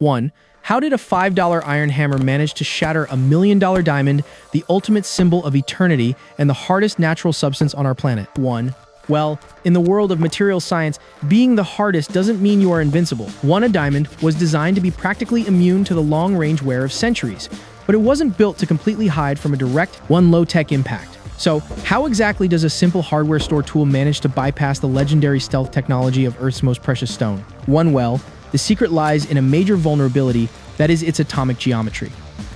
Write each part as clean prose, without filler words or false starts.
1. How did a $5 iron hammer manage to shatter a $1 million diamond, the ultimate symbol of eternity and the hardest natural substance on our planet? 1. Well, in the world of material science, being the hardest doesn't mean you are invincible. 1. A diamond was designed to be practically immune to the long-range wear of centuries, but it wasn't built to completely hide from a direct, low-tech impact. So, how exactly does a simple hardware store tool manage to bypass the legendary stealth technology of Earth's most precious stone? 1. Well, the secret lies in a major vulnerability, that is its atomic geometry.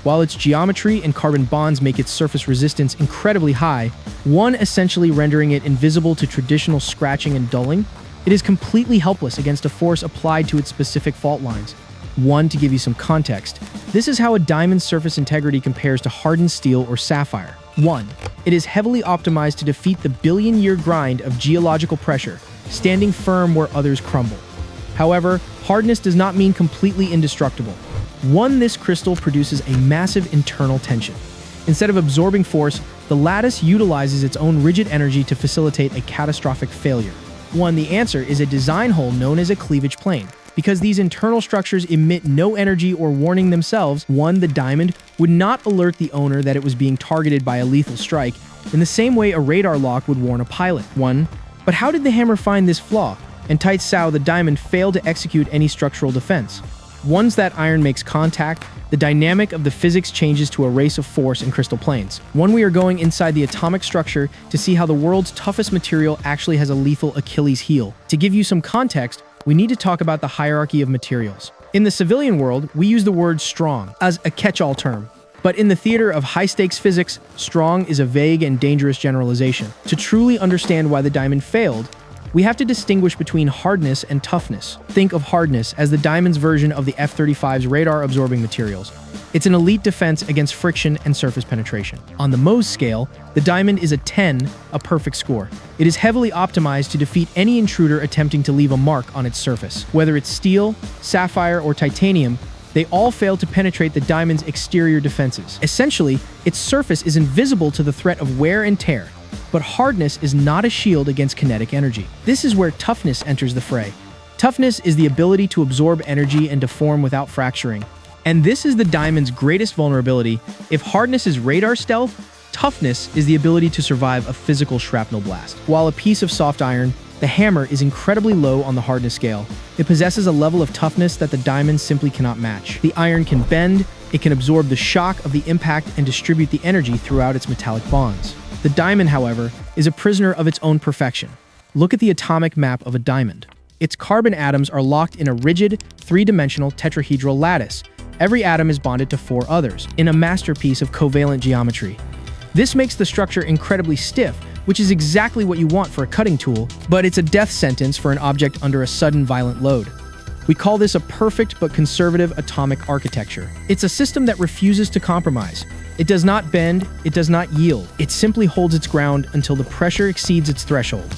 While its geometry and carbon bonds make its surface resistance incredibly high, 1 essentially rendering it invisible to traditional scratching and dulling, it is completely helpless against a force applied to its specific fault lines. 1. To give you some context, this is how a diamond's surface integrity compares to hardened steel or sapphire. 1. It is heavily optimized to defeat the billion-year grind of geological pressure, standing firm where others crumble. However, hardness does not mean completely indestructible. 1. This crystal produces a massive internal tension. Instead of absorbing force, the lattice utilizes its own rigid energy to facilitate a catastrophic failure. 1. The answer is a design hole known as a cleavage plane. Because these internal structures emit no energy or warning themselves, 1. The diamond would not alert the owner that it was being targeted by a lethal strike, in the same way a radar lock would warn a pilot. 1. But how did the hammer find this flaw? And tight Sao, the diamond failed to execute any structural defense. Once that iron makes contact, the dynamic of the physics changes to a race of force in crystal planes. 1. We are going inside the atomic structure to see how the world's toughest material actually has a lethal Achilles heel. To give you some context, we need to talk about the hierarchy of materials. In the civilian world, we use the word strong as a catch-all term. But in the theater of high-stakes physics, strong is a vague and dangerous generalization. To truly understand why the diamond failed, we have to distinguish between hardness and toughness. Think of hardness as the diamond's version of the F-35's radar-absorbing materials. It's an elite defense against friction and surface penetration. On the Mohs scale, the diamond is a 10, a perfect score. It is heavily optimized to defeat any intruder attempting to leave a mark on its surface. Whether it's steel, sapphire, or titanium, they all fail to penetrate the diamond's exterior defenses. Essentially, its surface is invisible to the threat of wear and tear. But hardness is not a shield against kinetic energy. This is where toughness enters the fray. Toughness is the ability to absorb energy and deform without fracturing. And this is the diamond's greatest vulnerability. If hardness is radar stealth, toughness is the ability to survive a physical shrapnel blast. While a piece of soft iron, the hammer is incredibly low on the hardness scale. It possesses a level of toughness that the diamond simply cannot match. The iron can bend, it can absorb the shock of the impact and distribute the energy throughout its metallic bonds. The diamond, however, is a prisoner of its own perfection. Look at the atomic map of a diamond. Its carbon atoms are locked in a rigid, three-dimensional tetrahedral lattice. Every atom is bonded to 4 others, in a masterpiece of covalent geometry. This makes the structure incredibly stiff, which is exactly what you want for a cutting tool, but it's a death sentence for an object under a sudden violent load. We call this a perfect but conservative atomic architecture. It's a system that refuses to compromise. It does not bend, it does not yield. It simply holds its ground until the pressure exceeds its threshold.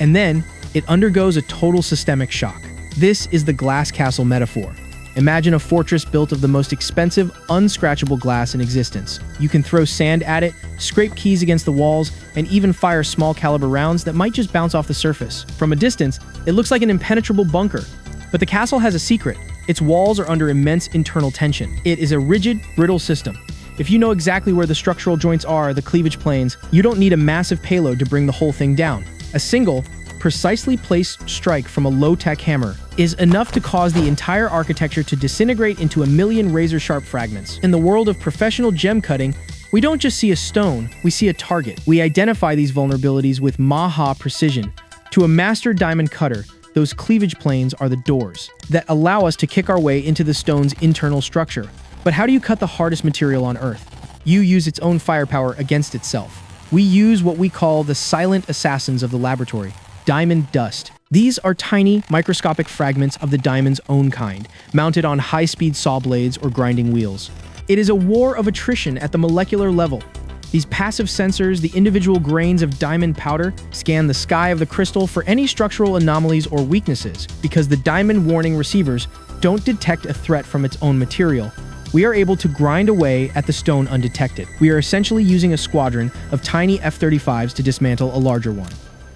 And then, it undergoes a total systemic shock. This is the glass castle metaphor. Imagine a fortress built of the most expensive, unscratchable glass in existence. You can throw sand at it, scrape keys against the walls, and even fire small caliber rounds that might just bounce off the surface. From a distance, it looks like an impenetrable bunker. But the castle has a secret. Its walls are under immense internal tension. It is a rigid, brittle system. If you know exactly where the structural joints are, the cleavage planes, you don't need a massive payload to bring the whole thing down. A single, precisely placed strike from a low-tech hammer is enough to cause the entire architecture to disintegrate into a million razor-sharp fragments. In the world of professional gem cutting, we don't just see a stone, we see a target. We identify these vulnerabilities with Maha precision. To a master diamond cutter, those cleavage planes are the doors that allow us to kick our way into the stone's internal structure. But how do you cut the hardest material on Earth? You use its own firepower against itself. We use what we call the silent assassins of the laboratory, diamond dust. These are tiny, microscopic fragments of the diamond's own kind, mounted on high-speed saw blades or grinding wheels. It is a war of attrition at the molecular level. These passive sensors, the individual grains of diamond powder, scan the sky of the crystal for any structural anomalies or weaknesses. Because the diamond warning receivers don't detect a threat from its own material, we are able to grind away at the stone undetected. We are essentially using a squadron of tiny F-35s to dismantle a larger one.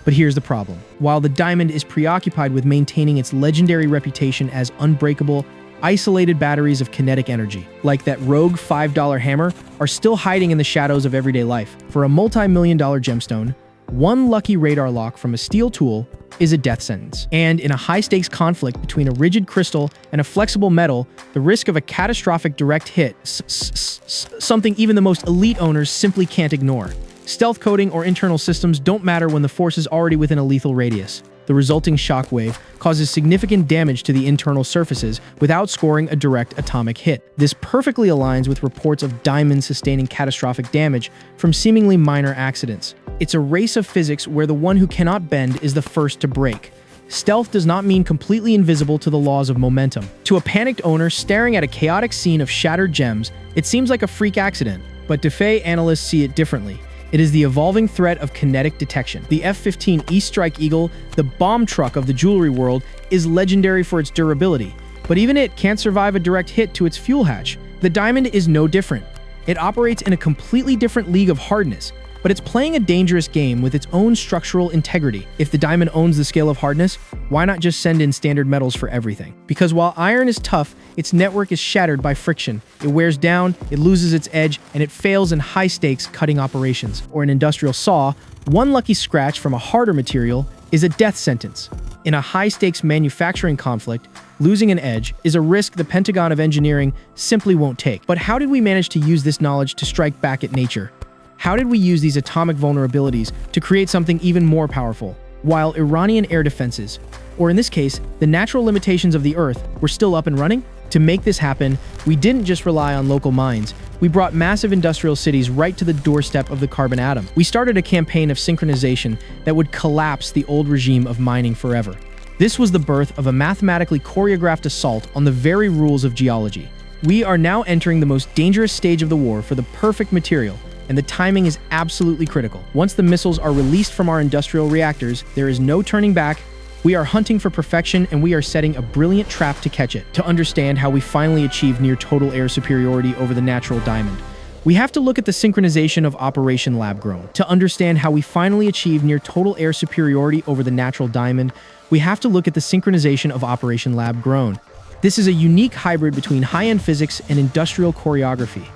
But here's the problem. While the diamond is preoccupied with maintaining its legendary reputation as unbreakable, isolated batteries of kinetic energy, like that rogue $5 hammer, are still hiding in the shadows of everyday life. For a multi-million-dollar gemstone, one lucky radar lock from a steel tool is a death sentence. And in a high-stakes conflict between a rigid crystal and a flexible metal, the risk of a catastrophic direct hit, something even the most elite owners simply can't ignore. Stealth coding or internal systems don't matter when the force is already within a lethal radius. The resulting shockwave causes significant damage to the internal surfaces without scoring a direct atomic hit. This perfectly aligns with reports of diamonds sustaining catastrophic damage from seemingly minor accidents. It's a race of physics where the one who cannot bend is the first to break. Stealth does not mean completely invisible to the laws of momentum. To a panicked owner staring at a chaotic scene of shattered gems, it seems like a freak accident, but DeFi analysts see it differently. It is the evolving threat of kinetic detection. The F-15 East Strike Eagle, the bomb truck of the jewelry world, is legendary for its durability, but even it can't survive a direct hit to its fuel hatch. The diamond is no different. It operates in a completely different league of hardness, but it's playing a dangerous game with its own structural integrity. If the diamond owns the scale of hardness, why not just send in standard metals for everything? Because while iron is tough, its network is shattered by friction. It wears down, it loses its edge, and it fails in high-stakes cutting operations. Or an industrial saw, one lucky scratch from a harder material is a death sentence. In a high-stakes manufacturing conflict, losing an edge is a risk the Pentagon of Engineering simply won't take. But how did we manage to use this knowledge to strike back at nature? How did we use these atomic vulnerabilities to create something even more powerful? While Iranian air defenses, or in this case, the natural limitations of the Earth, were still up and running? To make this happen, we didn't just rely on local mines. We brought massive industrial cities right to the doorstep of the carbon atom. We started a campaign of synchronization that would collapse the old regime of mining forever. This was the birth of a mathematically choreographed assault on the very rules of geology. We are now entering the most dangerous stage of the war for the perfect material, and the timing is absolutely critical. Once the missiles are released from our industrial reactors, there is no turning back. We are hunting for perfection, and we are setting a brilliant trap to catch it. To understand how we finally achieve near total air superiority over the natural diamond, we have to look at the synchronization of Operation Lab Grown. To understand how we finally achieve near total air superiority over the natural diamond, we have to look at the synchronization of Operation Lab Grown. This is a unique hybrid between high-end physics and industrial choreography.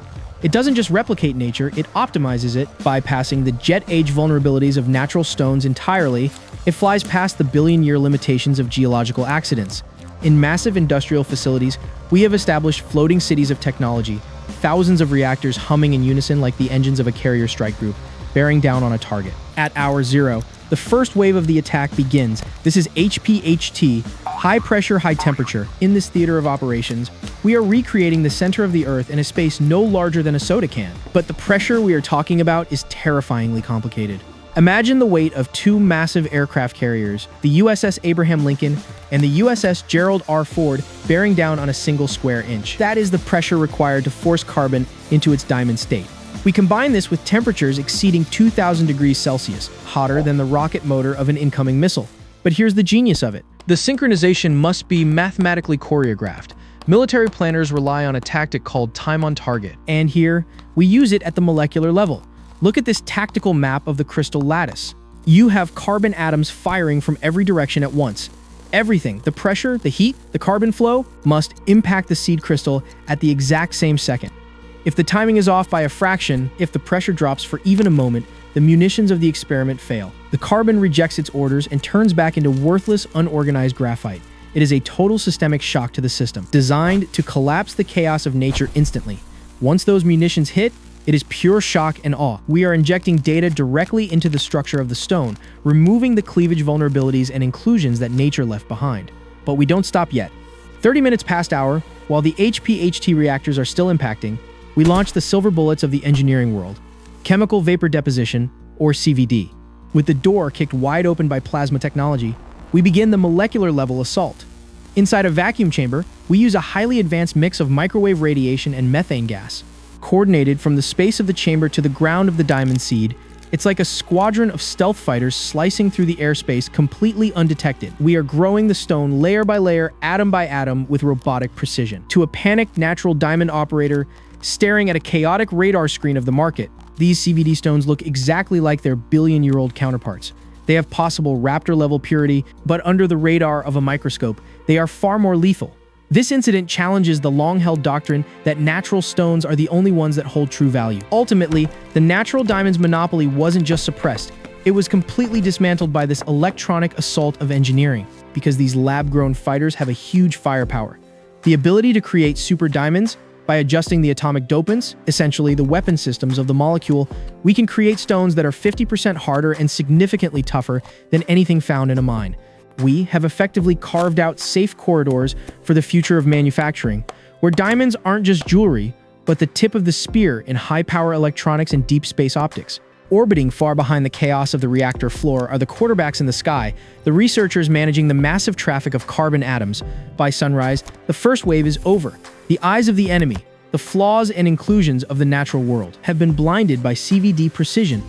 It doesn't just replicate nature, it optimizes it, bypassing the jet-age vulnerabilities of natural stones entirely. It flies past the billion-year limitations of geological accidents. In massive industrial facilities, we have established floating cities of technology, thousands of reactors humming in unison like the engines of a carrier strike group, bearing down on a target. At hour zero, the first wave of the attack begins. This is HPHT, high pressure, high temperature. In this theater of operations, we are recreating the center of the Earth in a space no larger than a soda can. But the pressure we are talking about is terrifyingly complicated. Imagine the weight of two massive aircraft carriers, the USS Abraham Lincoln and the USS Gerald R. Ford, bearing down on a single square inch. That is the pressure required to force carbon into its diamond state. We combine this with temperatures exceeding 2,000 degrees Celsius, hotter than the rocket motor of an incoming missile. But here's the genius of it. The synchronization must be mathematically choreographed. Military planners rely on a tactic called time on target, and here, we use it at the molecular level. Look at this tactical map of the crystal lattice. You have carbon atoms firing from every direction at once. Everything, the pressure, the heat, the carbon flow, must impact the seed crystal at the exact same second. If the timing is off by a fraction, if the pressure drops for even a moment, the munitions of the experiment fail. The carbon rejects its orders and turns back into worthless, unorganized graphite. It is a total systemic shock to the system, designed to collapse the chaos of nature instantly. Once those munitions hit, it is pure shock and awe. We are injecting data directly into the structure of the stone, removing the cleavage vulnerabilities and inclusions that nature left behind. But we don't stop yet. 30 minutes past hour, while the HPHT reactors are still impacting, we launch the silver bullets of the engineering world, chemical vapor deposition, or CVD. With the door kicked wide open by plasma technology, we begin the molecular level assault. Inside a vacuum chamber, we use a highly advanced mix of microwave radiation and methane gas. Coordinated from the space of the chamber to the ground of the diamond seed, it's like a squadron of stealth fighters slicing through the airspace completely undetected. We are growing the stone layer by layer, atom by atom, with robotic precision. To a panicked natural diamond operator staring at a chaotic radar screen of the market, these CVD stones look exactly like their billion-year-old counterparts. They have possible raptor-level purity, but under the radar of a microscope, they are far more lethal. This incident challenges the long-held doctrine that natural stones are the only ones that hold true value. Ultimately, the natural diamond's monopoly wasn't just suppressed, it was completely dismantled by this electronic assault of engineering, because these lab-grown fighters have a huge firepower. The ability to create super diamonds. By adjusting the atomic dopants, essentially the weapon systems of the molecule, we can create stones that are 50% harder and significantly tougher than anything found in a mine. We have effectively carved out safe corridors for the future of manufacturing, where diamonds aren't just jewelry, but the tip of the spear in high-power electronics and deep space optics. Orbiting far behind the chaos of the reactor floor are the quarterbacks in the sky, the researchers managing the massive traffic of carbon atoms. By sunrise, the first wave is over. The eyes of the enemy, the flaws and inclusions of the natural world, have been blinded by CVD precision.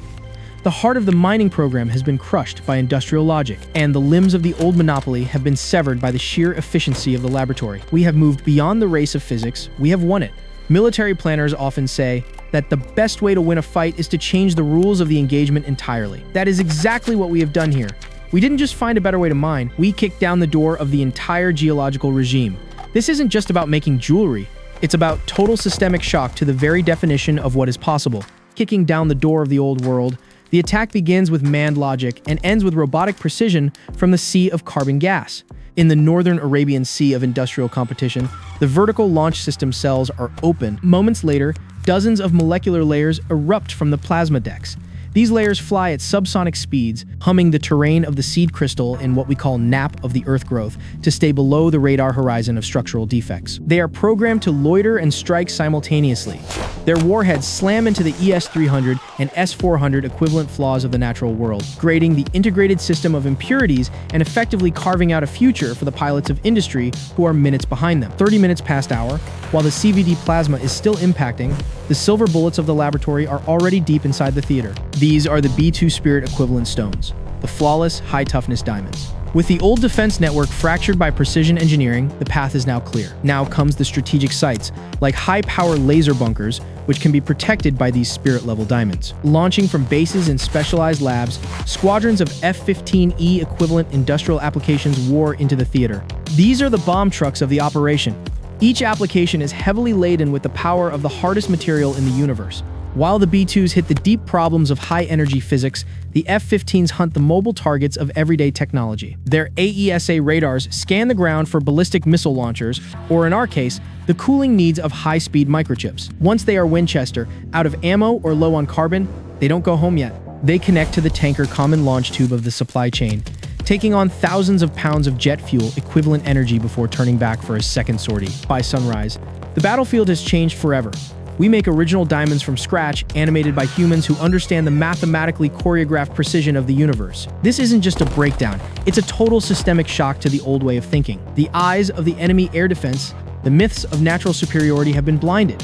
The heart of the mining program has been crushed by industrial logic, and the limbs of the old monopoly have been severed by the sheer efficiency of the laboratory. We have moved beyond the race of physics, we have won it. Military planners often say that the best way to win a fight is to change the rules of the engagement entirely. That is exactly what we have done here. We didn't just find a better way to mine, we kicked down the door of the entire geological regime. This isn't just about making jewelry, it's about total systemic shock to the very definition of what is possible. Kicking down the door of the old world, the attack begins with manned logic and ends with robotic precision from the sea of carbon gas. In the northern Arabian Sea of industrial competition, the vertical launch system cells are open. Moments later, dozens of molecular layers erupt from the plasma decks. These layers fly at subsonic speeds, humming the terrain of the seed crystal in what we call nap of the Earth growth to stay below the radar horizon of structural defects. They are programmed to loiter and strike simultaneously. Their warheads slam into the ES-300 and S-400 equivalent flaws of the natural world, creating the integrated system of impurities and effectively carving out a future for the pilots of industry who are minutes behind them. 30 minutes past hour, while the CVD plasma is still impacting, the silver bullets of the laboratory are already deep inside the theater. These are the B2 Spirit equivalent stones, the flawless, high-toughness diamonds. With the old defense network fractured by precision engineering, the path is now clear. Now comes the strategic sites, like high-power laser bunkers, which can be protected by these Spirit-level diamonds. Launching from bases in specialized labs, squadrons of F-15E equivalent industrial applications war into the theater. These are the bomb trucks of the operation. Each application is heavily laden with the power of the hardest material in the universe. While the B2s hit the deep problems of high-energy physics, the F-15s hunt the mobile targets of everyday technology. Their AESA radars scan the ground for ballistic missile launchers, or in our case, the cooling needs of high-speed microchips. Once they are Winchester, out of ammo or low on carbon, they don't go home yet. They connect to the tanker common launch tube of the supply chain, taking on thousands of pounds of jet fuel equivalent energy before turning back for a second sortie. By sunrise, the battlefield has changed forever. We make original diamonds from scratch, animated by humans who understand the mathematically choreographed precision of the universe. This isn't just a breakdown, it's a total systemic shock to the old way of thinking. The eyes of the enemy air defense, the myths of natural superiority have been blinded.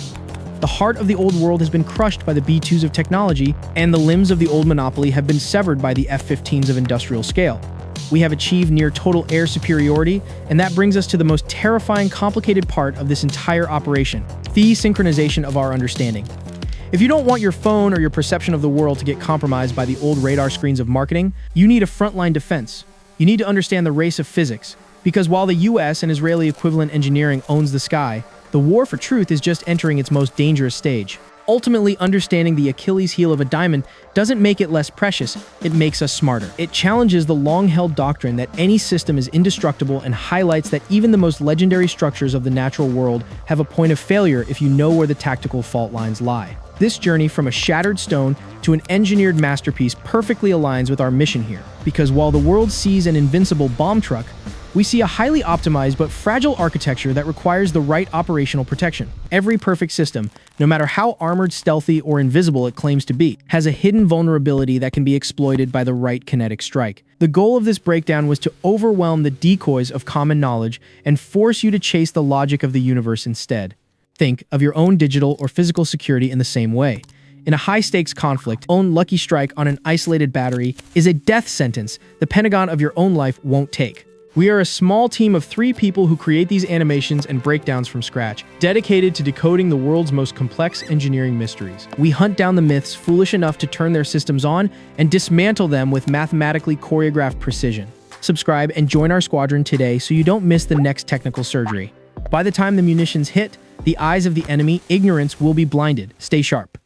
The heart of the old world has been crushed by the B2s of technology, and the limbs of the old monopoly have been severed by the F-15s of industrial scale. We have achieved near total air superiority, and that brings us to the most terrifying, complicated part of this entire operation, the synchronization of our understanding. If you don't want your phone or your perception of the world to get compromised by the old radar screens of marketing, you need a frontline defense. You need to understand the race of physics, because while the US and Israeli equivalent engineering owns the sky, the war for truth is just entering its most dangerous stage. Ultimately, understanding the Achilles heel of a diamond doesn't make it less precious, it makes us smarter. It challenges the long-held doctrine that any system is indestructible and highlights that even the most legendary structures of the natural world have a point of failure if you know where the tactical fault lines lie. This journey from a shattered stone to an engineered masterpiece perfectly aligns with our mission here, because while the world sees an invincible bomb truck, we see a highly optimized but fragile architecture that requires the right operational protection. Every perfect system, no matter how armored, stealthy, or invisible it claims to be, has a hidden vulnerability that can be exploited by the right kinetic strike. The goal of this breakdown was to overwhelm the decoys of common knowledge and force you to chase the logic of the universe instead. Think of your own digital or physical security in the same way. In a high-stakes conflict, own lucky strike on an isolated battery is a death sentence the Pentagon of your own life won't take. We are a small team of 3 people who create these animations and breakdowns from scratch, dedicated to decoding the world's most complex engineering mysteries. We hunt down the myths foolish enough to turn their systems on and dismantle them with mathematically choreographed precision. Subscribe and join our squadron today so you don't miss the next technical surgery. By the time the munitions hit the eyes of the enemy, ignorance will be blinded. Stay sharp.